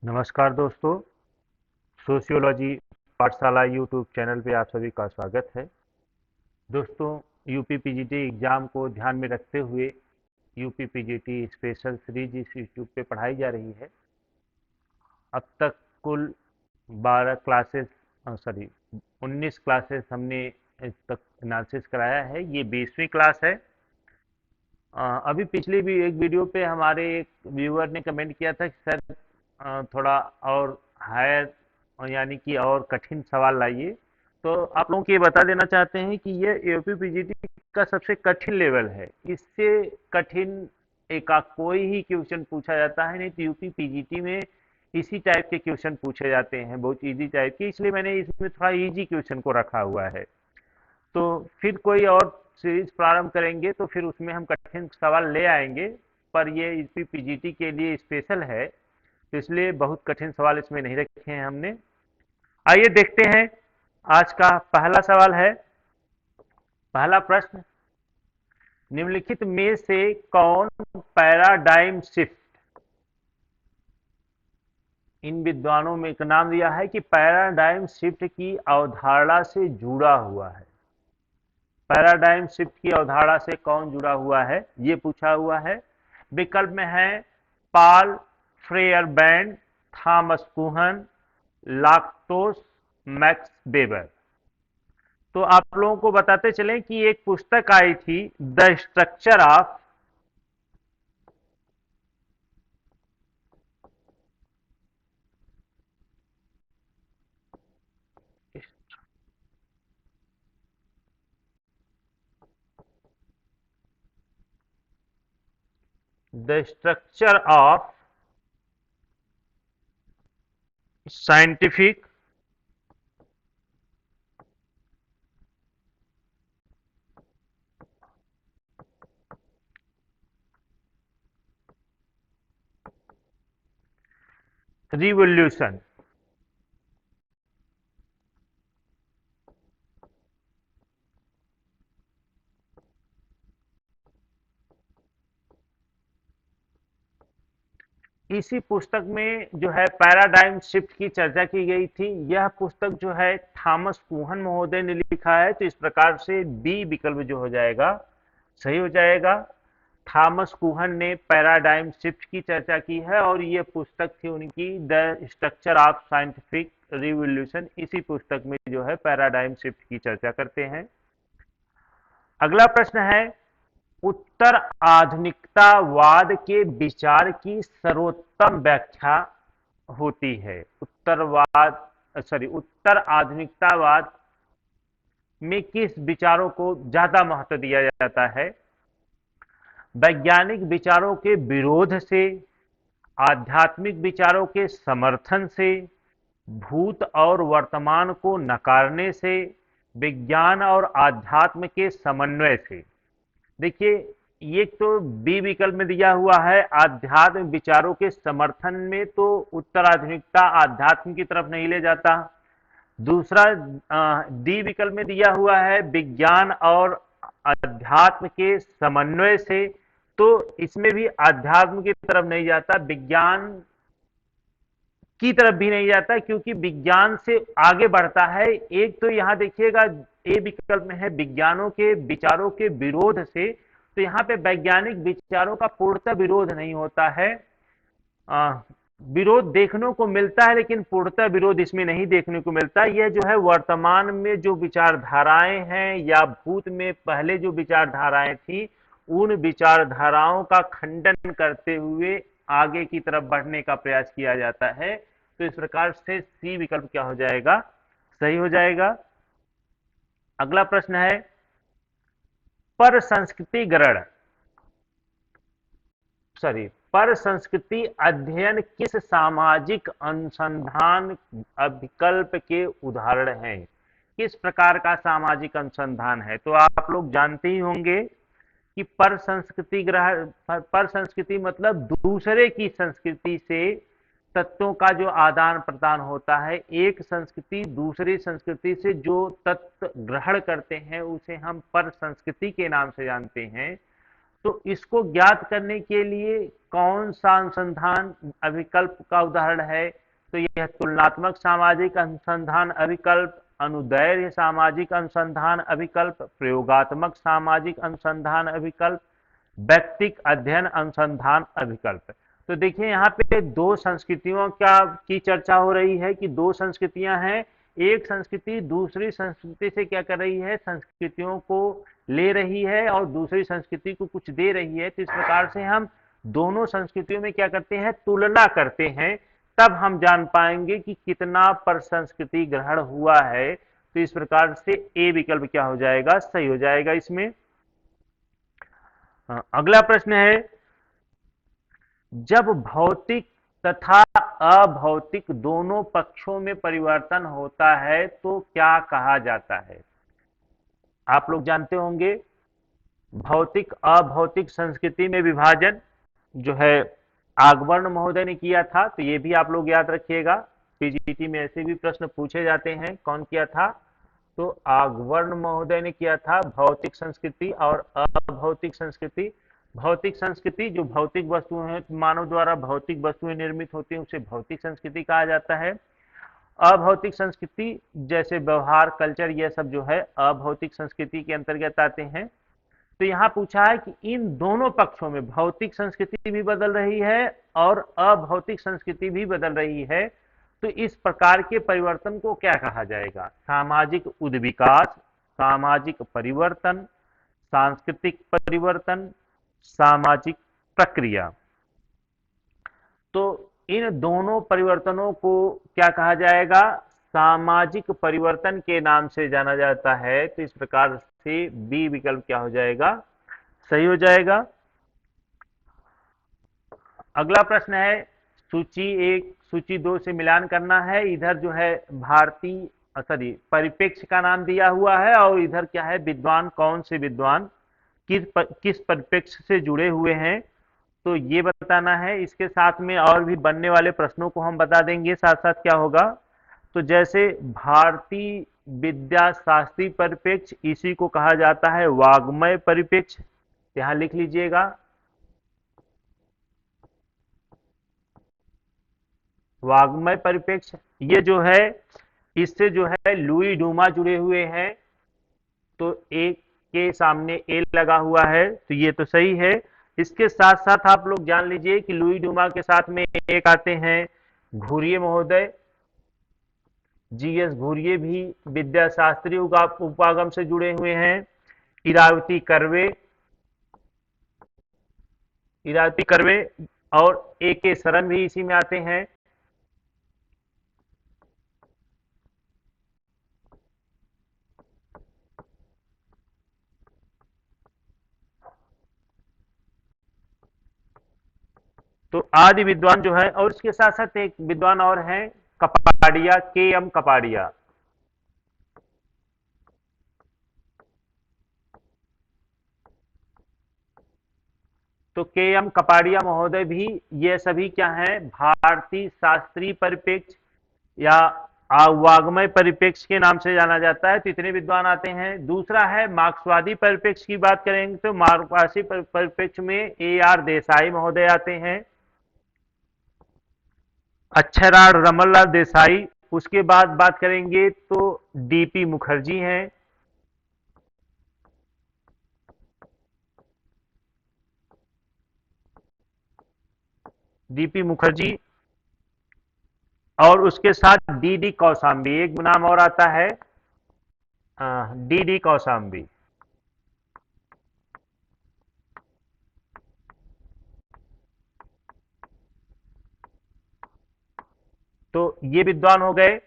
नमस्कार दोस्तों, सोशियोलॉजी पाठशाला यूट्यूब चैनल पे आप सभी का स्वागत है। दोस्तों, यूपी पीजीटी एग्ज़ाम को ध्यान में रखते हुए यूपी पीजीटी स्पेशल सीरीज इस यूट्यूब पे पढ़ाई जा रही है। अब तक कुल 12 क्लासेस सॉरी 19 क्लासेस हमने इस तक एनालिसिस कराया है। ये 20वीं क्लास है। अभी पिछली भी एक वीडियो पे हमारे एक व्यूअर ने कमेंट किया था कि सर थोड़ा और हायर यानी कि और कठिन सवाल लाइए। तो आप लोगों को ये बता देना चाहते हैं कि ये यूपी पीजीटी का सबसे कठिन लेवल है। इससे कठिन एका कोई ही क्वेश्चन पूछा जाता है नहीं, तो यूपी पीजीटी में इसी टाइप के क्वेश्चन पूछे जाते हैं, बहुत इजी टाइप के, इसलिए मैंने इसमें थोड़ा इजी क्वेश्चन को रखा हुआ है। तो फिर कोई और सीरीज प्रारंभ करेंगे तो फिर उसमें हम कठिन सवाल ले आएंगे, पर ये यूपी पीजीटी के लिए स्पेशल है, तो इसलिए बहुत कठिन सवाल इसमें नहीं रखे हैं हमने। आइए देखते हैं। आज का पहला सवाल है, पहला प्रश्न, निम्नलिखित में से कौन पैराडाइम शिफ्ट, इन विद्वानों में एक नाम दिया है कि पैराडाइम शिफ्ट की अवधारणा से जुड़ा हुआ है। पैराडाइम शिफ्ट की अवधारणा से कौन जुड़ा हुआ है, ये पूछा हुआ है। विकल्प में है पॉल फ्रेयरबैंड, थॉमस कुहन, लाक्टोस, मैक्स वेबर। तो आप लोगों को बताते चलें कि एक पुस्तक आई थी, the structure of the structure of scientific revolution. इसी पुस्तक में जो है पैराडाइम शिफ्ट की चर्चा की गई थी। यह पुस्तक जो है थॉमस कुहन महोदय ने लिखा है, तो इस प्रकार से बी विकल्प जो हो जाएगा सही हो जाएगा। थॉमस कुहन ने पैराडाइम शिफ्ट की चर्चा की है और ये पुस्तक थी उनकी the structure of scientific revolution. इसी पुस्तक में जो है पैराडाइम शिफ्ट की चर्चा करते हैं। अगला प्रश्न है, उत्तर आधुनिकतावाद के विचार की सर्वोत्तम व्याख्या होती है। उत्तर आधुनिकतावाद में किस विचारों को ज्यादा महत्व दिया जाता है? वैज्ञानिक विचारों के विरोध से, आध्यात्मिक विचारों के समर्थन से, भूत और वर्तमान को नकारने से, विज्ञान और आध्यात्म के समन्वय से। देखिए, ये तो बी विकल्प में दिया हुआ है आध्यात्म विचारों के समर्थन में, तो उत्तराधुनिकता आध्यात्म की तरफ नहीं ले जाता। दूसरा डी विकल्प में दिया हुआ है विज्ञान और अध्यात्म के समन्वय से, तो इसमें भी अध्यात्म की तरफ नहीं जाता, विज्ञान की तरफ भी नहीं जाता, क्योंकि विज्ञान से आगे बढ़ता है। एक तो यहां देखिएगा ए विकल्प में है विज्ञानों के विचारों के विरोध से, तो यहां पे वैज्ञानिक विचारों का पूर्णतः विरोध नहीं होता है। आ, विरोध देखने को मिलता है, लेकिन पूर्णतः विरोध इसमें नहीं देखने को मिलता। यह जो है वर्तमान में जो विचारधाराएं हैं या भूत में पहले जो विचारधाराएं थी, उन विचारधाराओं का खंडन करते हुए आगे की तरफ बढ़ने का प्रयास किया जाता है। तो इस प्रकार से सी विकल्प क्या हो जाएगा, सही हो जाएगा। अगला प्रश्न है, पर संस्कृति ग्रहण सॉरी पर संस्कृति अध्ययन किस सामाजिक अनुसंधान विकल्प के उदाहरण हैं? किस प्रकार का सामाजिक अनुसंधान है? तो आप लोग जानते ही होंगे कि पर संस्कृति मतलब दूसरे की संस्कृति से तत्वों का जो आदान प्रदान होता है। एक संस्कृति दूसरी संस्कृति से जो तत्व ग्रहण करते हैं उसे हम पर संस्कृति के नाम से जानते हैं। तो इसको ज्ञात करने के लिए कौन सा अनुसंधान अभिकल्प का उदाहरण है? तो यह तुलनात्मक सामाजिक अनुसंधान अभिकल्प, अनुदैर्ध्य सामाजिक अनुसंधान अभिकल्प, प्रयोगात्मक सामाजिक अनुसंधान अभिकल्प, व्यक्तिक अध्ययन अनुसंधान अभिकल्प। तो देखिए यहाँ पे दो संस्कृतियों की चर्चा हो रही है कि दो संस्कृतियां हैं। एक संस्कृति दूसरी संस्कृति से क्या कर रही है? संस्कृतियों को ले रही है और दूसरी संस्कृति को कुछ दे रही है। तो इस प्रकार से हम दोनों संस्कृतियों में क्या करते हैं? तुलना करते हैं, तब हम जान पाएंगे कि कितना पर संस्कृति ग्रहण हुआ है। तो इस प्रकार से ए विकल्प क्या हो जाएगा? सही हो जाएगा इसमें। अगला प्रश्न है, जब भौतिक तथा अभौतिक दोनों पक्षों में परिवर्तन होता है तो क्या कहा जाता है? आप लोग जानते होंगे भौतिक अभौतिक संस्कृति में विभाजन जो है आगवर्ण महोदय ने किया था। तो ये भी आप लोग याद रखिएगा, पीजीटी में ऐसे भी प्रश्न पूछे जाते हैं। कौन किया था? तो आगवर्ण महोदय ने किया था भौतिक संस्कृति और अभौतिक संस्कृति। भौतिक संस्कृति जो भौतिक वस्तुएं हैं, मानव द्वारा भौतिक वस्तुएं निर्मित होती हैं, उसे भौतिक संस्कृति कहा जाता है। अभौतिक संस्कृति जैसे व्यवहार, कल्चर, ये सब जो है अभौतिक संस्कृति के अंतर्गत आते हैं। तो यहाँ पूछा है कि इन दोनों पक्षों में भौतिक संस्कृति भी बदल रही है और अभौतिक संस्कृति भी बदल रही है, तो इस प्रकार के परिवर्तन को क्या कहा जाएगा? सामाजिक उद्विकास, सामाजिक परिवर्तन, सांस्कृतिक परिवर्तन, सामाजिक प्रक्रिया। तो इन दोनों परिवर्तनों को क्या कहा जाएगा? सामाजिक परिवर्तन के नाम से जाना जाता है। तो इस प्रकार से बी विकल्प क्या हो जाएगा? सही हो जाएगा। अगला प्रश्न है, सूची 1 सूची 2 से मिलान करना है। इधर जो है भारतीय परिप्रेक्ष्य का नाम दिया हुआ है और इधर क्या है? विद्वान, कौन से विद्वान किस परिप्रेक्ष्य से जुड़े हुए हैं, तो ये बताना है। इसके साथ में और भी बनने वाले प्रश्नों को हम बता देंगे साथ साथ क्या होगा। तो जैसे भारतीय विद्या शास्त्रीय परिप्रेक्ष्य, इसी को कहा जाता है वाग्मय परिप्रेक्ष्य। यहां लिख लीजिएगा, वाग्मय परिप्रेक्ष्य। ये जो है इससे जो है लुई डूमा जुड़े हुए हैं, तो एक के सामने ए लगा हुआ है, तो ये तो सही है। इसके साथ साथ आप लोग जान लीजिए कि लुई डूमा के साथ में एक आते हैं घुरिये महोदय, जीएस घुरिये भी विद्या शास्त्रीय उपागम से जुड़े हुए हैं। इरावती कर्वे और ए के शरण भी इसी में आते हैं। तो आदि विद्वान जो है, और इसके साथ साथ एक विद्वान और हैं कपाडिया, के एम कपाडिया। तो के एम कपाडिया महोदय भी, ये सभी क्या है? भारतीय शास्त्रीय परिप्रेक्ष्य या वाग्मय परिप्रेक्ष्य के नाम से जाना जाता है। तो इतने विद्वान आते हैं। दूसरा है मार्क्सवादी परिप्रेक्ष्य की बात करेंगे तो मार्क्सवादी परिप्रेक्ष्य में ए आर देसाई महोदय आते हैं, अक्षराड़ रमनलाल देसाई। उसके बाद बात करेंगे तो डीपी मुखर्जी हैं, डीपी मुखर्जी। और उसके साथ डी कौशाम्बी, एक नाम और आता है डी कौशाम्बी। तो ये विद्वान हो गए।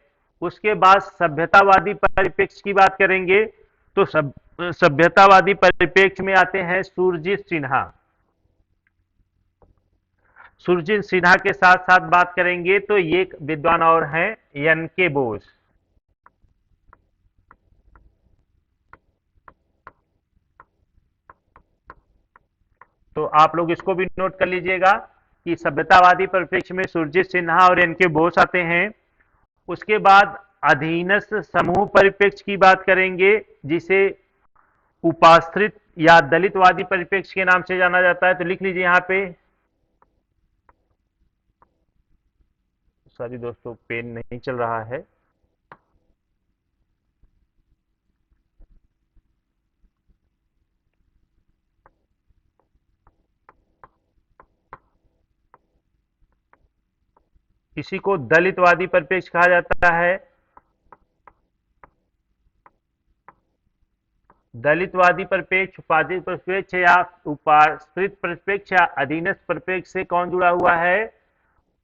उसके बाद सभ्यतावादी परिप्रेक्ष्य की बात करेंगे तो सभ्यतावादी परिप्रेक्ष्य में आते हैं सुरजीत सिन्हा। सुरजीत सिन्हा के साथ साथ बात करेंगे तो ये विद्वान और हैं एन के बोस। तो आप लोग इसको भी नोट कर लीजिएगा कि सभ्यतावादी परिप्रेक्ष्य में सुरजीत सिन्हा और एन के बोस आते हैं। उसके बाद अधीनस्थ समूह परिप्रेक्ष्य की बात करेंगे, जिसे उपाश्रित या दलितवादी परिप्रेक्ष्य के नाम से जाना जाता है। तो लिख लीजिए यहां पे। सॉरी दोस्तों, पेन नहीं चल रहा है। इसी को दलितवादी परिप्रेक्ष्य कहा जाता है। दलितवादी परिप्रेक्ष्य, उपाधि परिप्रेक्ष्य या उपाश्रित परिप्रेक्ष्य या अधीनस्थ परिप्रेक्ष्य से कौन जुड़ा हुआ है?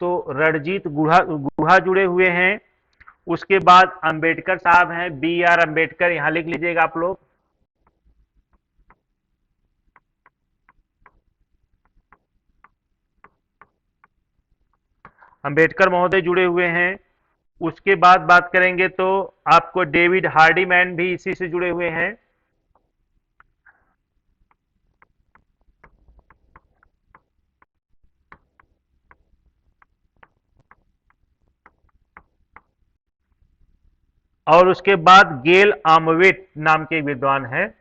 तो रणजीत गुहा गुहा जुड़े हुए हैं। उसके बाद अंबेडकर साहब हैं, बी आर अंबेडकर, यहां लिख लीजिएगा आप लोग। अंबेडकर महोदय जुड़े हुए हैं। उसके बाद बात करेंगे तो आपको डेविड हार्डीमैन भी इसी से जुड़े हुए हैं। और उसके बाद गेल आमवेट नाम के एक विद्वान हैं।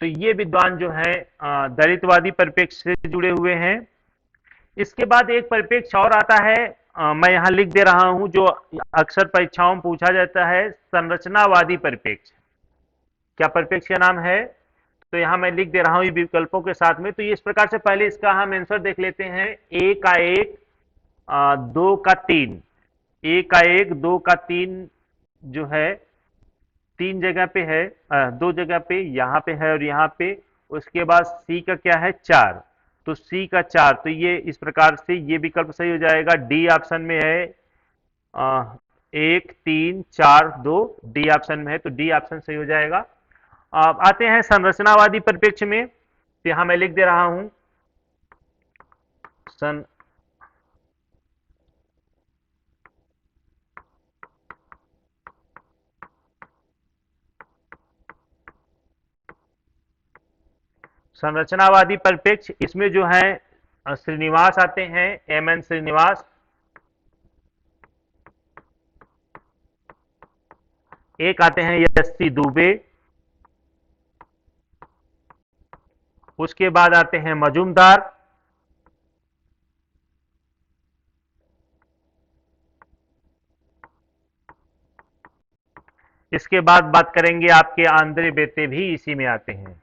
तो ये विद्वान जो है दलितवादी परिप्रेक्ष्य से जुड़े हुए हैं। इसके बाद एक परिप्रेक्ष्य और आता है, मैं यहां लिख दे रहा हूं, जो अक्सर परीक्षाओं में पूछा जाता है, संरचनावादी परिप्रेक्ष्य। क्या परिप्रेक्ष्य का नाम है? तो यहां मैं लिख दे रहा हूं ये विकल्पों के साथ में। तो ये इस प्रकार से, पहले इसका हम आंसर देख लेते हैं। ए का एक, दो का तीन। ए का एक, दो का तीन जो है, तीन जगह पे है, दो जगह पे, यहाँ पे है और यहाँ पे। उसके बाद सी का क्या है? चार। तो सी का चार, तो ये इस प्रकार से ये विकल्प सही हो जाएगा। डी ऑप्शन में है, एक तीन चार दो, डी ऑप्शन में है, तो डी ऑप्शन सही हो जाएगा। अब आते हैं संरचनावादी परिप्रेक्ष्य में। तो यहां मैं लिख दे रहा हूं सन संरचनावादी परिप्रेक्ष्य, इसमें जो है श्रीनिवास आते हैं, एम एन श्रीनिवास। एक आते हैं एस सी दुबे। उसके बाद आते हैं मजूमदार। इसके बाद बात करेंगे आपके आंद्रे बेते भी इसी में आते हैं।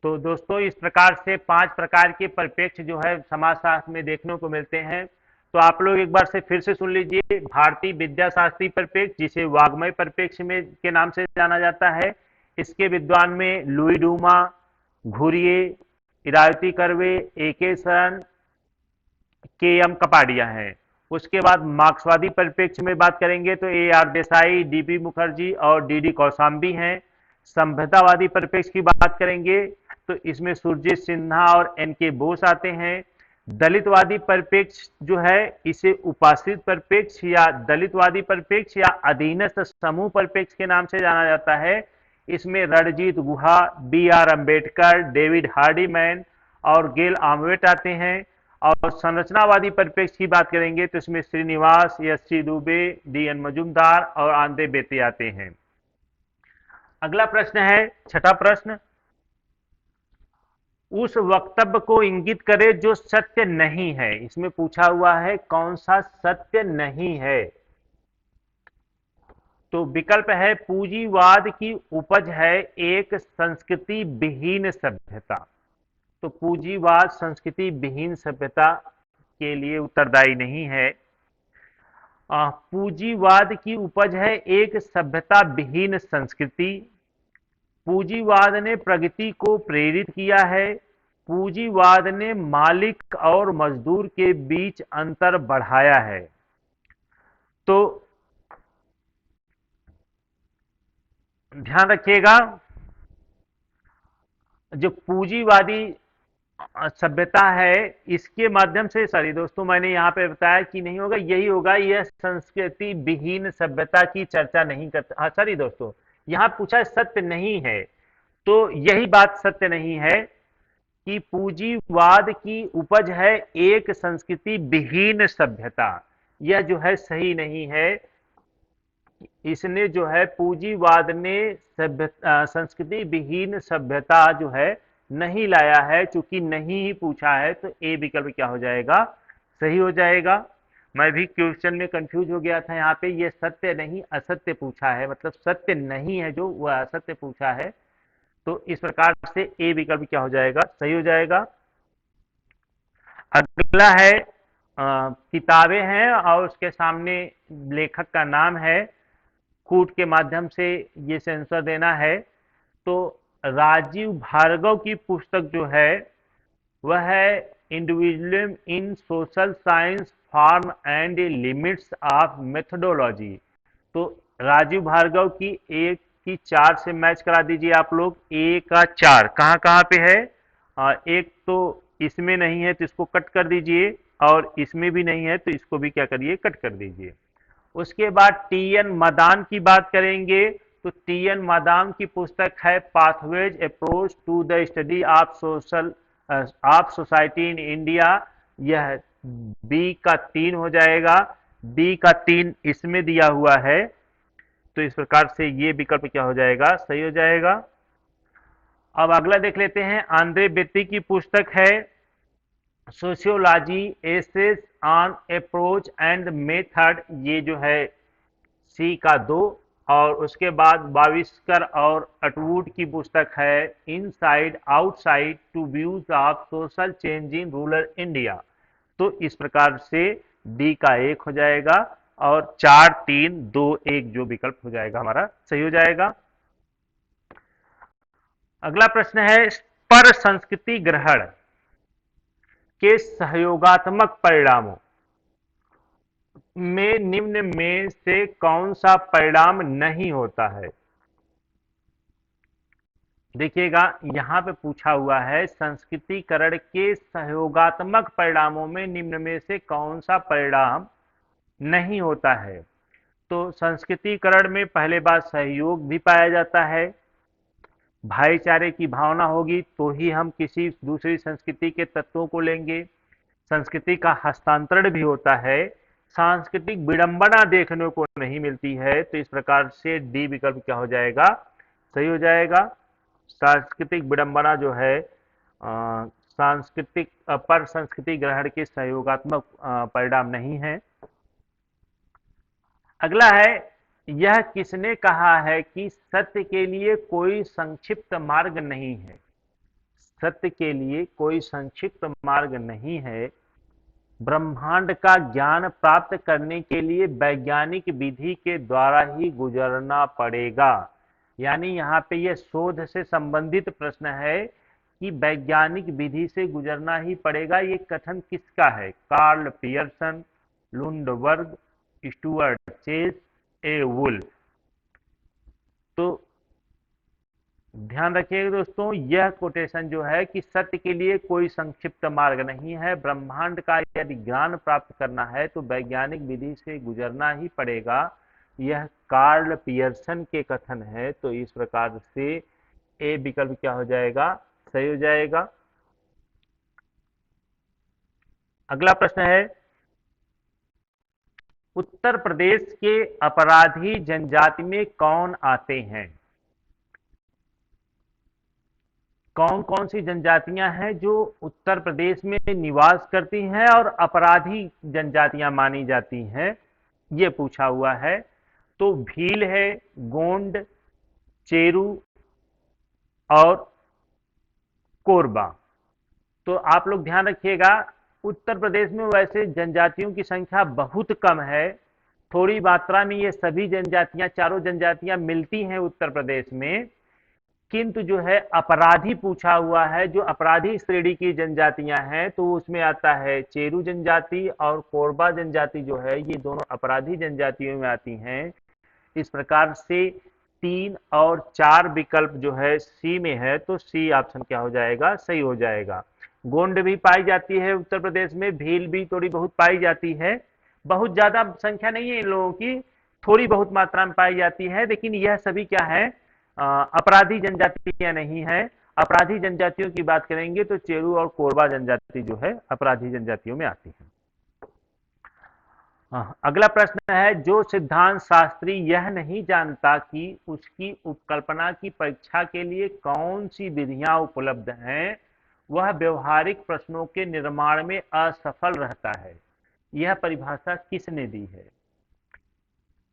तो दोस्तों, इस प्रकार से पांच प्रकार के परिप्रेक्ष्य जो है समाजशास्त्र में देखने को मिलते हैं। तो आप लोग एक बार से फिर से सुन लीजिए। भारतीय विद्याशास्त्री परिप्रेक्ष्य, जिसे वाग्मय परिप्रेक्ष्य में के नाम से जाना जाता है, इसके विद्वान में लुई डूमा, घुरिये, इरावती कर्वे, ए के शरण, के एम कपाडिया हैं। उसके बाद मार्क्सवादी परिप्रेक्ष्य में बात करेंगे तो A R Desai, D B Mukherjee और डी डी कौशाम्बी हैं। सभ्यतावादी परिप्रेक्ष्य की बात करेंगे तो इसमें सुरजीत सिन्हा और एन के बोस आते हैं। दलितवादी परिप्रेक्ष्य जो है, इसे उपाश्रित परिप्रेक्ष्य या दलितवादी परिप्रेक्ष्य या अधीनस्थ समूह परिप्रेक्ष्य के नाम से जाना जाता है। इसमें रणजीत गुहा, बी आर अंबेडकर, डेविड हार्डीमैन और गेल आमवेट आते हैं। और संरचनावादी परिप्रेक्ष्य की बात करेंगे तो इसमें Srinivas, S C Dube, D N Majumdar और आंद्रे बेते आते हैं। अगला प्रश्न है, छठा प्रश्न, उस वक्तव्य को इंगित करे जो सत्य नहीं है। इसमें पूछा हुआ है कौन सा सत्य नहीं है। तो विकल्प है, पूंजीवाद की उपज है एक संस्कृति विहीन सभ्यता। तो पूंजीवाद संस्कृति विहीन सभ्यता के लिए उत्तरदायी नहीं है। पूंजीवाद की उपज है एक सभ्यता विहीन संस्कृति। पूंजीवाद ने प्रगति को प्रेरित किया है। पूंजीवाद ने मालिक और मजदूर के बीच अंतर बढ़ाया है। तो ध्यान रखिएगा, जो पूंजीवादी सभ्यता है, इसके माध्यम से, सॉरी दोस्तों मैंने यहाँ पे बताया कि नहीं होगा, यही होगा, यह संस्कृति विहीन सभ्यता की चर्चा नहीं करता। हाँ सॉरी दोस्तों, यहाँ पूछा सत्य नहीं है, तो यही बात सत्य नहीं है कि पूंजीवाद की उपज है एक संस्कृति विहीन सभ्यता। यह जो है सही नहीं है। इसने जो है पूंजीवाद ने संस्कृति विहीन सभ्यता जो है नहीं लाया है। चूंकि नहीं ही पूछा है तो ए विकल्प क्या हो जाएगा, सही हो जाएगा। मैं भी क्वेश्चन में कंफ्यूज हो गया था, यहाँ पे ये सत्य नहीं असत्य पूछा है, मतलब सत्य नहीं है जो, वह असत्य पूछा है। तो इस प्रकार से ए विकल्प क्या हो जाएगा, सही हो जाएगा। अगला है किताबें हैं और उसके सामने लेखक का नाम है, कूट के माध्यम से ये सेंसर देना है। तो राजीव भार्गव की पुस्तक जो है वह है individualism in social science form and limits of methodology. तो राजीव भार्गव की एक की चार से मैच करा दीजिए आप लोग। ए का चार कहाँ कहाँ पे है, एक तो इसमें नहीं है तो इसको कट कर दीजिए, और इसमें भी नहीं है तो इसको भी क्या करिए, कट कर दीजिए। उसके बाद टी एन मदान की बात करेंगे, तो टी एन मदान की पुस्तक है pathways approach to the study of social of society in India. यह बी का तीन हो जाएगा, बी का तीन इसमें दिया हुआ है। तो इस प्रकार से ये विकल्प क्या हो जाएगा, सही हो जाएगा। अब अगला देख लेते हैं, आंद्रे बेत्ती की पुस्तक है sociology essays on approach and method, ये जो है सी का दो। और उसके बाद बाविस्कर और अटवुड की पुस्तक है inside outside to views of social change in rural India. तो इस प्रकार से डी का एक हो जाएगा और चार तीन दो एक जो विकल्प हो जाएगा हमारा सही हो जाएगा। अगला प्रश्न है, पर संस्कृति ग्रहण के सहयोगात्मक परिणामों में निम्न में से कौन सा परिणाम नहीं होता है। देखिएगा यहां पे पूछा हुआ है संस्कृतिकरण के सहयोगात्मक परिणामों में निम्न में से कौन सा परिणाम नहीं होता है। तो संस्कृतिकरण में पहले बात सहयोग भी पाया जाता है, भाईचारे की भावना होगी तो ही हम किसी दूसरी संस्कृति के तत्वों को लेंगे। संस्कृति का हस्तांतरण भी होता है, सांस्कृतिक विडंबना देखने को नहीं मिलती है। तो इस प्रकार से डी विकल्प क्या हो जाएगा, सही हो जाएगा। सांस्कृतिक विडंबना जो है सांस्कृतिक पर संस्कृति ग्रहण के सहयोगात्मक परिणाम नहीं है। अगला है, यह किसने कहा है कि सत्य के लिए कोई संक्षिप्त मार्ग नहीं है। सत्य के लिए कोई संक्षिप्त मार्ग नहीं है। ब्रह्मांड का ज्ञान प्राप्त करने के लिए वैज्ञानिक विधि के द्वारा ही गुजरना पड़ेगा। यानी यहाँ पे यह शोध से संबंधित प्रश्न है कि वैज्ञानिक विधि से गुजरना ही पड़ेगा। ये कथन किसका है, Karl Pearson, Lundberg, Stuart Chase, A Wolf. तो ध्यान रखिएगा दोस्तों, यह कोटेशन जो है कि सत्य के लिए कोई संक्षिप्त मार्ग नहीं है, ब्रह्मांड का यदि ज्ञान प्राप्त करना है तो वैज्ञानिक विधि से गुजरना ही पड़ेगा। यह कार्ल पियर्सन के कथन है। तो इस प्रकार से ए विकल्प क्या हो जाएगा, सही हो जाएगा। अगला प्रश्न है, उत्तर प्रदेश के अपराधी जनजाति में कौन आते हैं। कौन कौन सी जनजातियां हैं जो उत्तर प्रदेश में निवास करती हैं और अपराधी जनजातियां मानी जाती हैं, ये पूछा हुआ है। तो भील है, गोंड, चेरू और कोरबा। तो आप लोग ध्यान रखिएगा, उत्तर प्रदेश में वैसे जनजातियों की संख्या बहुत कम है, थोड़ी मात्रा में ये सभी जनजातियां, चारों जनजातियां मिलती हैं उत्तर प्रदेश में। किंतु जो है अपराधी पूछा हुआ है, जो अपराधी श्रेणी की जनजातियां हैं, तो उसमें आता है चेरू जनजाति और कोरबा जनजाति जो है, ये दोनों अपराधी जनजातियों में आती हैं। इस प्रकार से तीन और चार विकल्प जो है सी में है, तो सी ऑप्शन क्या हो जाएगा, सही हो जाएगा। गोंड भी पाई जाती है उत्तर प्रदेश में, भील भी थोड़ी बहुत पाई जाती है। बहुत ज्यादा संख्या नहीं है इन लोगों की, थोड़ी बहुत मात्रा में पाई जाती है, लेकिन यह सभी क्या है, अपराधी जनजातियां नहीं है। अपराधी जनजातियों की बात करेंगे तो चेरू और कोरबा जनजाति जो है अपराधी जनजातियों में आती है। अगला प्रश्न है, जो सिद्धांत शास्त्री यह नहीं जानता कि उसकी उपकल्पना की परीक्षा के लिए कौन सी विधियां उपलब्ध हैं, वह व्यवहारिक प्रश्नों के निर्माण में असफल रहता है। यह परिभाषा किसने दी है?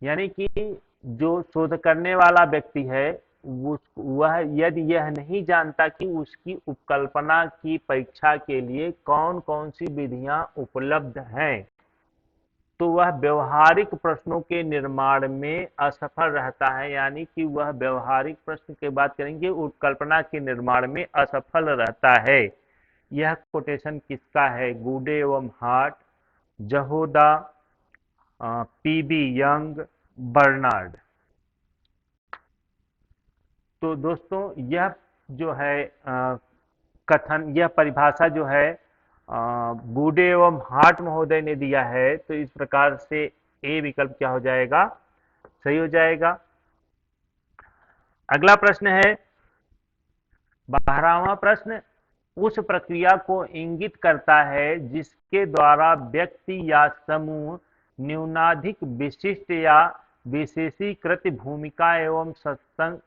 यानी कि जो शोध करने वाला व्यक्ति है वह यदि यह नहीं जानता कि उसकी उपकल्पना की परीक्षा के लिए कौन कौन सी विधियां उपलब्ध हैं, तो वह व्यवहारिक प्रश्नों के निर्माण में असफल रहता है। यानी कि वह व्यवहारिक प्रश्न की बात करेंगे, उपकल्पना के निर्माण में असफल रहता है। यह कोटेशन किसका है? गुडे एवं हार्ट, जहोदा, पीबी यंग, बर्नार्ड। तो दोस्तों यह जो है कथन, यह परिभाषा जो है गुडे एवं हार्ट महोदय ने दिया है, तो इस प्रकार से ए विकल्प क्या हो जाएगा? सही हो जाएगा। अगला प्रश्न है 12वां प्रश्न, उस प्रक्रिया को इंगित करता है जिसके द्वारा व्यक्ति या समूह न्यूनाधिक विशिष्ट या विशेषीकृत भूमिका एवं सत्संग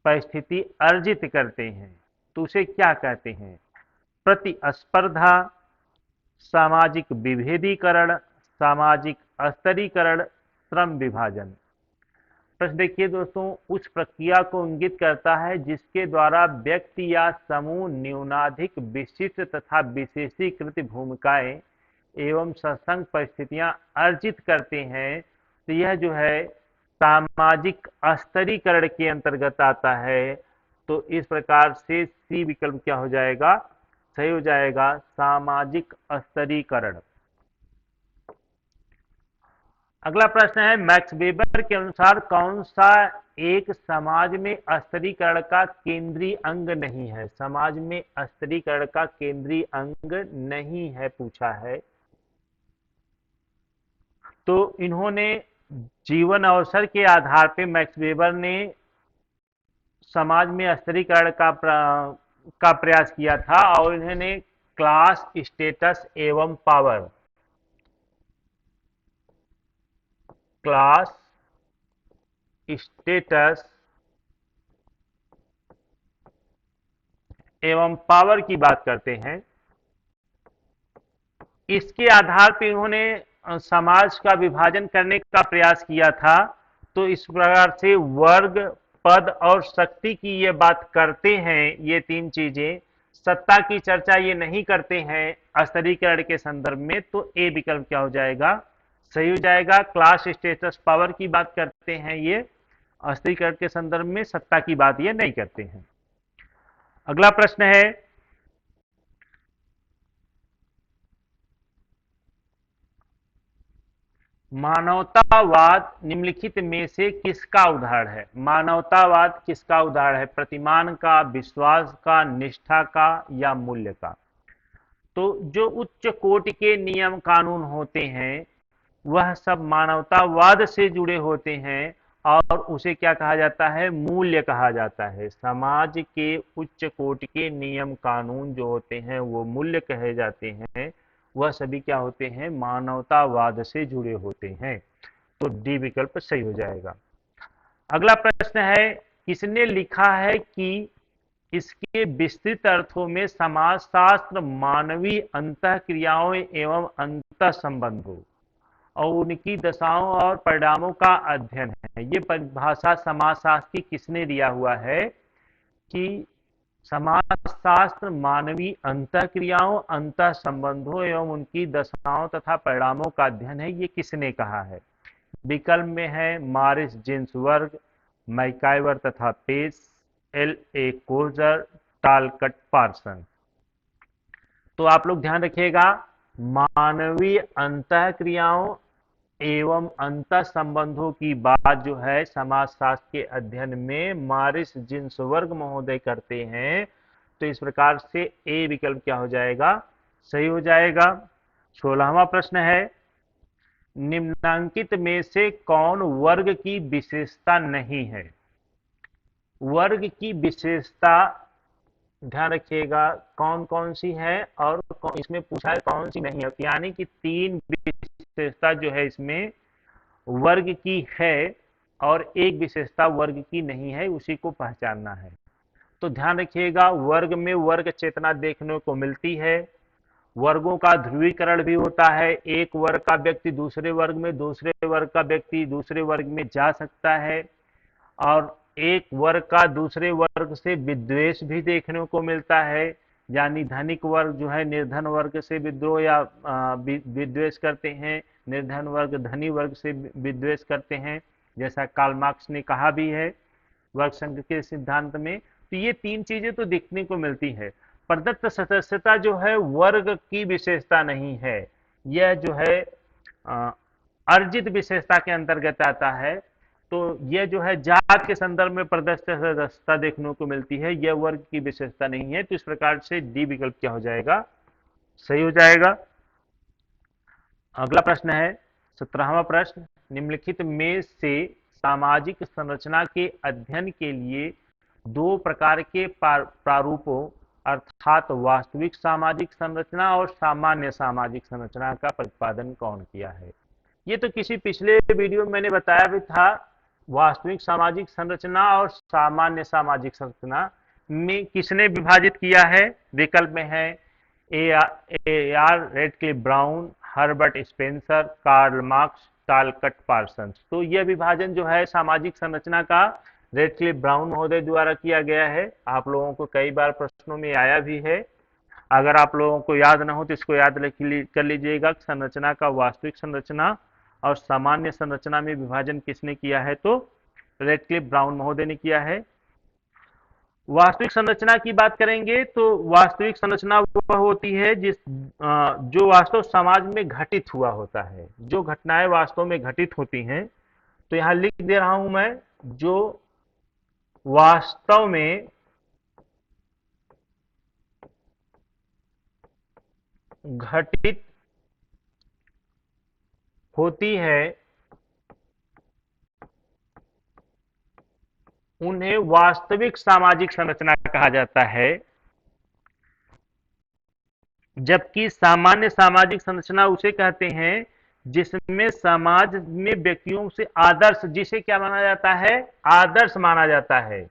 परिस्थिति अर्जित करते हैं, तो उसे क्या कहते हैं? प्रतिस्पर्धा, सामाजिक विभेदीकरण, सामाजिक स्तरीकरण, श्रम विभाजन। प्रश्न देखिए दोस्तों, उस प्रक्रिया को इंगित करता है जिसके द्वारा व्यक्ति या समूह न्यूनाधिक विशिष्ट तथा विशेषीकृत भूमिकाएं एवं सत्संग परिस्थितियां अर्जित करते हैं, तो यह जो है सामाजिक स्तरीकरण के अंतर्गत आता है। तो इस प्रकार से सी विकल्प क्या हो जाएगा? सही हो जाएगा, सामाजिक स्तरीकरण। अगला प्रश्न है, मैक्स वेबर के अनुसार कौन सा एक समाज में स्तरीकरण का केंद्रीय अंग नहीं है? समाज में स्तरीकरण का केंद्रीय अंग नहीं है पूछा है। तो इन्होंने जीवन अवसर के आधार पर मैक्स वेबर ने समाज में स्तरीकरण का प्रयास किया था, और इन्होंने क्लास, स्टेटस एवं पावर, क्लास, स्टेटस एवं पावर की बात करते हैं, इसके आधार पर इन्होंने समाज का विभाजन करने का प्रयास किया था। तो इस प्रकार से वर्ग, पद और शक्ति की ये बात करते हैं, ये तीन चीजें, सत्ता की चर्चा ये नहीं करते हैं स्तरीकरण के संदर्भ में। तो ए विकल्प क्या हो जाएगा? सही हो जाएगा। क्लास, स्टेटस, पावर की बात करते हैं ये, स्तरीकरण के संदर्भ में सत्ता की बात ये नहीं करते हैं। अगला प्रश्न है, मानवतावाद निम्नलिखित में से किसका उदाहरण है? मानवतावाद किसका उदाहरण है? प्रतिमान का, विश्वास का, निष्ठा का या मूल्य का? तो जो उच्च कोटि के नियम कानून होते हैं वह सब मानवतावाद से जुड़े होते हैं, और उसे क्या कहा जाता है? मूल्य कहा जाता है। समाज के उच्च कोटि के नियम कानून जो होते हैं वो मूल्य कहे जाते हैं, वह सभी क्या होते हैं? मानवतावाद से जुड़े होते हैं। तो डी विकल्प सही हो जाएगा। अगला प्रश्न है, किसने लिखा है कि इसके विस्तृत अर्थों में समाजशास्त्र मानवीय अंतःक्रियाओं एवं अंतः संबंधों और उनकी दशाओं और परिणामों का अध्ययन है? ये परिभाषा समाजशास्त्र की किसने दिया हुआ है कि समाजशास्त्र मानवीय अंतःक्रियाओं, अंतः संबंधों एवं उनकी दशाओं तथा परिणामों का अध्ययन है, ये किसने कहा है? विकल्प में है मॉरिस जिन्सबर्ग, मैकाइवर तथा Page, L A Coser, Talcott Parson. तो आप लोग ध्यान रखिएगा, मानवीय अंतःक्रियाओं एवं अंतः संबंधों की बात जो है समाजशास्त्र के अध्ययन में मॉरिस जिन्सबर्ग महोदय करते हैं। तो इस प्रकार से ए विकल्प क्या हो जाएगा, सही हो जाएगा। 16वां प्रश्न है, निम्नांकित में से कौन वर्ग की विशेषता नहीं है। वर्ग की विशेषता ध्यान रखिएगा कौन कौन सी है और इसमें पूछा है कौन सी नहीं है, यानी कि 3 विशेषता जो है इसमें वर्ग की है और एक विशेषता वर्ग की नहीं है, उसी को पहचानना है। तो ध्यान रखिएगा वर्ग में वर्ग चेतना देखने को मिलती है, वर्गों का ध्रुवीकरण भी होता है, एक वर्ग का व्यक्ति दूसरे वर्ग में, दूसरे वर्ग का व्यक्ति दूसरे वर्ग में जा सकता है, और एक वर्ग का दूसरे वर्ग से विद्वेष भी देखने को मिलता है, यानी धनिक वर्ग जो है निर्धन वर्ग से विद्रोह या विद्वेष करते हैं, निर्धन वर्ग धनी वर्ग से विद्वेष करते हैं, जैसा कार्ल मार्क्स ने कहा भी है वर्ग संघ के सिद्धांत में। तो ये 3 चीजें तो देखने को मिलती है। प्रदत्त सदस्यता जो है वर्ग की विशेषता नहीं है, यह जो है अर्जित विशेषता के अंतर्गत आता है। तो यह जो है जात के संदर्भ में प्रदत्त सदस्यता देखने को मिलती है, यह वर्ग की विशेषता नहीं है। तो इस प्रकार से डी विकल्प क्या हो जाएगा, सही हो जाएगा। अगला प्रश्न है 17वां प्रश्न, निम्नलिखित में से सामाजिक संरचना के अध्ययन के लिए 2 प्रकार के प्रारूपों अर्थात वास्तविक सामाजिक संरचना और सामान्य सामाजिक संरचना का प्रतिपादन कौन किया है। ये तो किसी पिछले वीडियो में मैंने बताया भी था, वास्तविक सामाजिक संरचना और सामान्य सामाजिक संरचना में किसने विभाजित किया है। विकल्प में है A R Radcliffe Brown, Herbert Spencer, Karl Marx, Talcott Parsons. तो यह विभाजन जो है सामाजिक संरचना का रेडक्लिफ ब्राउन महोदय द्वारा किया गया है। आप लोगों को कई बार प्रश्नों में आया भी है, अगर आप लोगों को याद ना हो तो इसको याद कर लीजिएगा। संरचना का वास्तविक संरचना और सामान्य संरचना में विभाजन किसने किया है, तो रेडक्लिफ ब्राउन महोदय ने किया है। वास्तविक संरचना की बात करेंगे तो वास्तविक संरचना वह होती है जो वास्तव समाज में घटित हुआ होता है, जो घटनाएं वास्तव में घटित होती हैं। तो यहां लिख दे रहा हूं मैं, जो वास्तव में घटित होती है उन्हें वास्तविक सामाजिक संरचना कहा जाता है, जबकि सामान्य सामाजिक संरचना उसे कहते हैं जिसमें समाज में व्यक्तियों से आदर्श, जिसे क्या माना जाता है, आदर्श माना जाता है।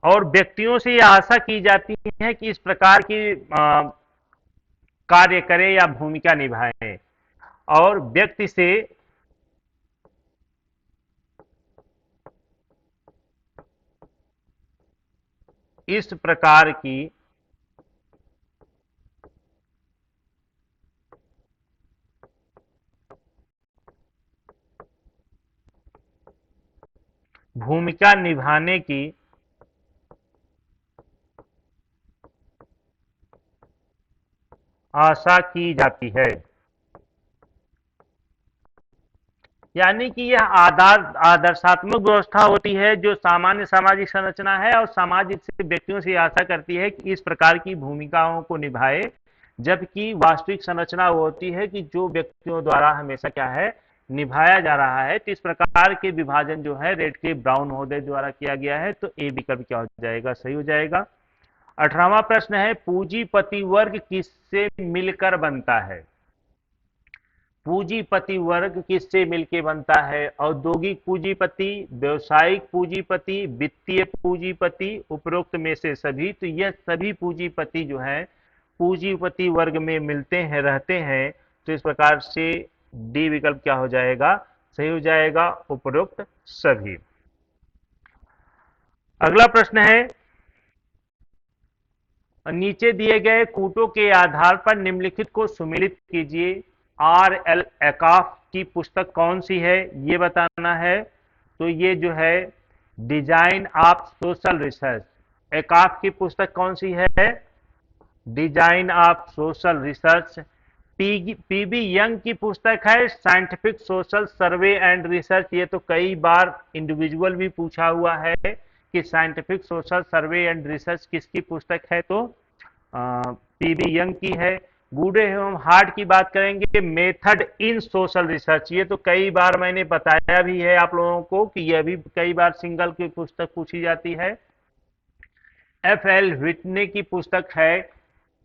और व्यक्तियों से यह आशा की जाती है कि इस प्रकार की कार्य करें या भूमिका निभाएं, और व्यक्ति से इस प्रकार की भूमिका निभाने की आशा की जाती है। यानी कि यह आदर्शात्मक व्यवस्था होती है जो सामान्य सामाजिक संरचना है, और समाज इससे व्यक्तियों से आशा करती है कि इस प्रकार की भूमिकाओं को निभाए, जबकि वास्तविक संरचना वो होती है कि जो व्यक्तियों द्वारा हमेशा क्या है, निभाया जा रहा है। तो इस प्रकार के विभाजन जो है रेडक्लिफ ब्राउन महोदय द्वारा किया गया है। तो ए विकल्प क्या हो जाएगा, सही हो जाएगा। 18वां प्रश्न है, पूंजीपति वर्ग किससे मिलकर बनता है। पूंजीपति वर्ग किससे मिलकर बनता है। औद्योगिक पूंजीपति, व्यवसायिक पूंजीपति, वित्तीय पूंजीपति, उपरोक्त में से सभी। तो यह सभी पूंजीपति जो है पूंजीपति वर्ग में मिलते हैं, रहते हैं। तो इस प्रकार से डी विकल्प क्या हो जाएगा, सही हो जाएगा, उपरोक्त सभी। अगला प्रश्न है, नीचे दिए गए कूटों के आधार पर निम्नलिखित को सुमेलित कीजिए। आर एल एकाफ की पुस्तक कौन सी है, ये बताना है। तो ये जो है design of social research, Ackoff की पुस्तक कौन सी है, design of social research. PB Young की पुस्तक है scientific social survey and research. ये तो कई बार इंडिविजुअल भी पूछा हुआ है कि scientific social survey and research किसकी पुस्तक है, तो पीबी यंग की है। गुड एवं हार्ड की बात करेंगे, मेथड इन सोशल रिसर्च। ये तो कई बार मैंने बताया भी है आप लोगों को कि यह भी कई बार सिंगल की पुस्तक पूछी जाती है। एफ एल व्हिटने की पुस्तक है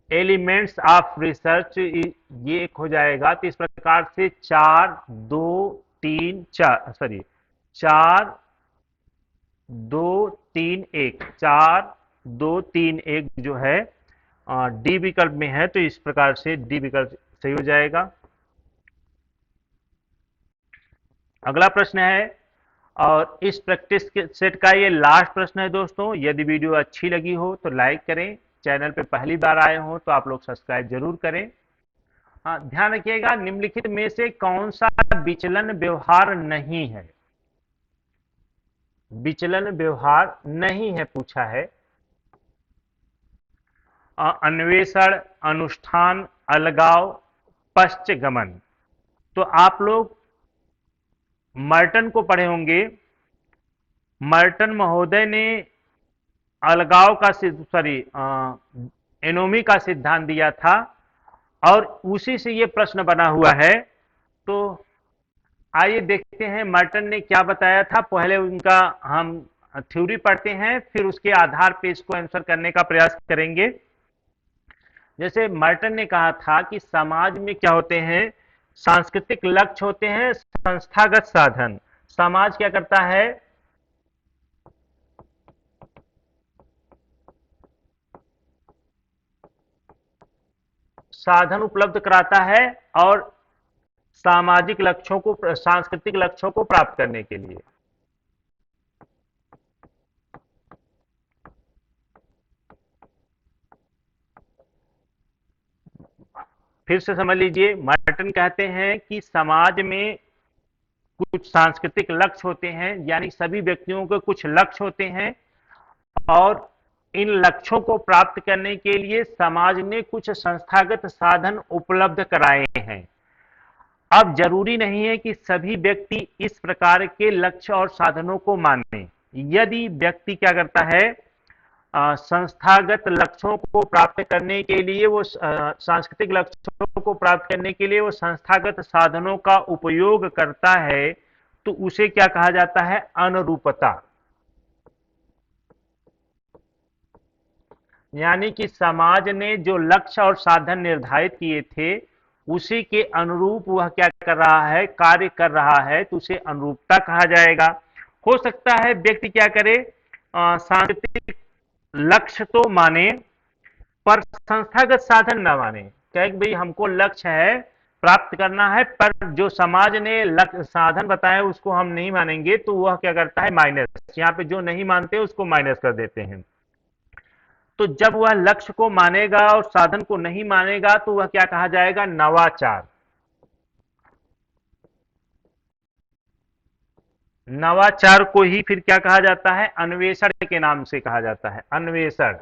एलिमेंट्स ऑफ रिसर्च, ये एक हो जाएगा। तो इस प्रकार से 4 2 3 1 जो है डी विकल्प में है, तो इस प्रकार से डी विकल्प सही हो जाएगा। अगला प्रश्न है, और इस प्रैक्टिस सेट का ये लास्ट प्रश्न है दोस्तों। यदि वीडियो अच्छी लगी हो तो लाइक करें, चैनल पे पहली बार आए हो तो आप लोग सब्सक्राइब जरूर करें। ध्यान रखिएगा, निम्नलिखित में से कौन सा विचलन व्यवहार नहीं है? विचलन व्यवहार नहीं है पूछा है। अन्वेषण, अनुष्ठान, अलगाव, पश्चगमन। तो आप लोग मर्टन को पढ़े होंगे। मर्टन महोदय ने अलगाव का एनोमी का सिद्धांत दिया था, और उसी से ये प्रश्न बना हुआ है। तो आइए देखते हैं मर्टन ने क्या बताया था। पहले उनका हम थ्योरी पढ़ते हैं, फिर उसके आधार पे इसको आंसर करने का प्रयास करेंगे। जैसे मर्टन ने कहा था कि समाज में क्या होते हैं, सांस्कृतिक लक्ष्य होते हैं, संस्थागत साधन। समाज क्या करता है, साधन उपलब्ध कराता है और सामाजिक लक्ष्यों को, सांस्कृतिक लक्ष्यों को प्राप्त करने के लिए। फिर से समझ लीजिए, मर्टन कहते हैं कि समाज में कुछ सांस्कृतिक लक्ष्य होते हैं, यानी सभी व्यक्तियों के कुछ लक्ष्य होते हैं, और इन लक्ष्यों को प्राप्त करने के लिए समाज ने कुछ संस्थागत साधन उपलब्ध कराए हैं। अब जरूरी नहीं है कि सभी व्यक्ति इस प्रकार के लक्ष्य और साधनों को माने। यदि व्यक्ति क्या करता है, संस्थागत लक्ष्यों को प्राप्त करने के लिए, वो सांस्कृतिक लक्ष्यों को प्राप्त करने के लिए वो संस्थागत साधनों का उपयोग करता है, तो उसे क्या कहा जाता है, अनुरूपता। यानी कि समाज ने जो लक्ष्य और साधन निर्धारित किए थे उसी के अनुरूप वह क्या कर रहा है, कार्य कर रहा है, तो उसे अनुरूपता कहा जाएगा। हो सकता है व्यक्ति क्या करे, सांस्कृतिक लक्ष्य तो माने पर संस्थागत साधन ना माने। क्या भाई हमको लक्ष्य है, प्राप्त करना है, पर जो समाज ने लक्ष्य साधन बताए उसको हम नहीं मानेंगे, तो वह क्या करता है, माइनस। यहाँ पे जो नहीं मानते उसको माइनस कर देते हैं। तो जब वह लक्ष्य को मानेगा और साधन को नहीं मानेगा तो वह क्या कहा जाएगा, नवाचार। नवाचार को ही फिर क्या कहा जाता है, अन्वेषण के नाम से कहा जाता है, अन्वेषण।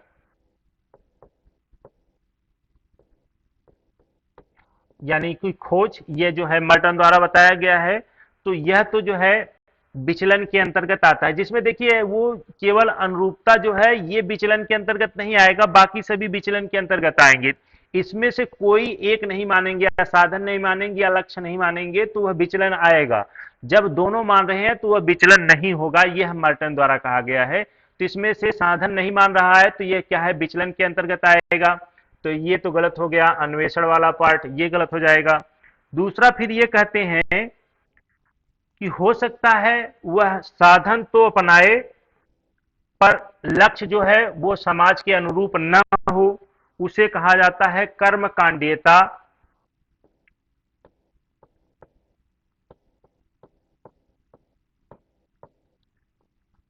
यानी कि खोज, ये जो है मर्टन द्वारा बताया गया है। तो यह तो जो है विचलन के अंतर्गत आता है, जिसमें देखिए वो केवल अनुरूपता जो है ये विचलन के अंतर्गत नहीं आएगा, बाकी सभी विचलन के अंतर्गत आएंगे। इसमें से कोई एक नहीं मानेंगे, या साधन नहीं मानेंगे या लक्ष्य नहीं मानेंगे, तो वह विचलन आएगा। जब दोनों मान रहे हैं तो वह विचलन नहीं होगा, यह मर्टन द्वारा कहा गया है। तो इसमें से साधन नहीं मान रहा है तो यह क्या है, विचलन के अंतर्गत आएगा। तो ये तो गलत हो गया, अन्वेषण वाला पार्ट ये गलत हो जाएगा। दूसरा फिर ये कहते हैं कि हो सकता है वह साधन तो अपनाए पर लक्ष्य जो है वो समाज के अनुरूप न हो, उसे कहा जाता है कर्मकांडीयता।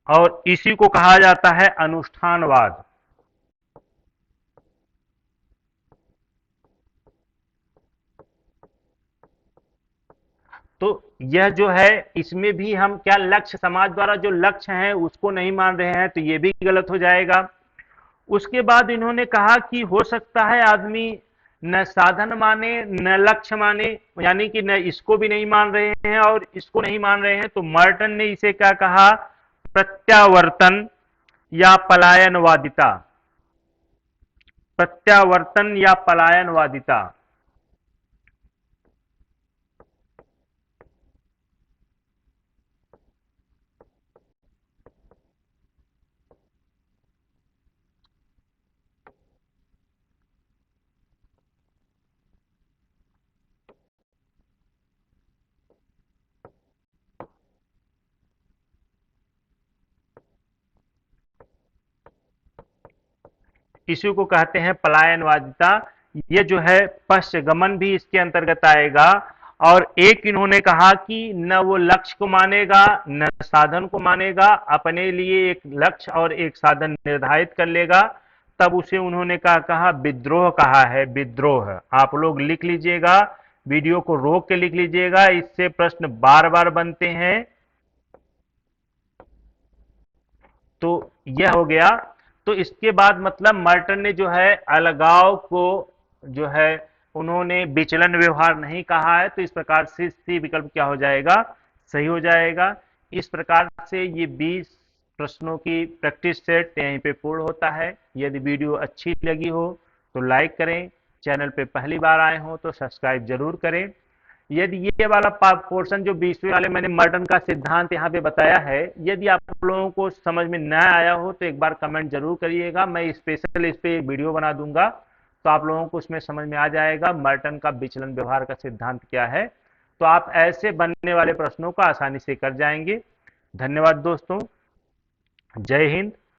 और इसी को कहा जाता है अनुष्ठानवाद। तो यह जो है, इसमें भी हम क्या, लक्ष्य, समाज द्वारा जो लक्ष्य है उसको नहीं मान रहे हैं, तो यह भी गलत हो जाएगा। उसके बाद इन्होंने कहा कि हो सकता है आदमी न साधन माने न लक्ष्य माने, यानी कि न इसको भी नहीं मान रहे हैं और इसको नहीं मान रहे हैं, तो मर्टन ने इसे क्या कहा? प्रत्यावर्तन या पलायनवादिता। प्रत्यावर्तन या पलायनवादिता। इसी को कहते हैं पलायनवादिता। ये जो है पश्चगमन भी इसके अंतर्गत आएगा। और एक इन्होंने कहा कि न वो लक्ष्य को मानेगा न साधन को मानेगा, अपने लिए एक लक्ष्य और एक साधन निर्धारित कर लेगा, तब उसे उन्होंने कहा विद्रोह कहा है। विद्रोह आप लोग लिख लीजिएगा, वीडियो को रोक के लिख लीजिएगा, इससे प्रश्न बार बार बनते हैं। तो यह हो गया। तो इसके बाद मतलब मर्टन ने जो है अलगाव को जो है उन्होंने विचलन व्यवहार नहीं कहा है, तो इस प्रकार से सी विकल्प क्या हो जाएगा? सही हो जाएगा। इस प्रकार से ये 20 प्रश्नों की प्रैक्टिस सेट यहीं पे पूर्ण होता है। यदि वीडियो अच्छी लगी हो तो लाइक करें, चैनल पे पहली बार आए हो तो सब्सक्राइब जरूर करें। यदि ये वाला पोर्शन जो 20वें वाले मैंने मर्टन का सिद्धांत यहाँ पे बताया है, यदि आप लोगों को समझ में न आया हो तो एक बार कमेंट जरूर करिएगा, मैं स्पेशल इस पे एक वीडियो बना दूंगा, तो आप लोगों को उसमें समझ में आ जाएगा मर्टन का विचलन व्यवहार का सिद्धांत क्या है। तो आप ऐसे बनने वाले प्रश्नों को आसानी से कर जाएंगे। धन्यवाद दोस्तों, जय हिंद।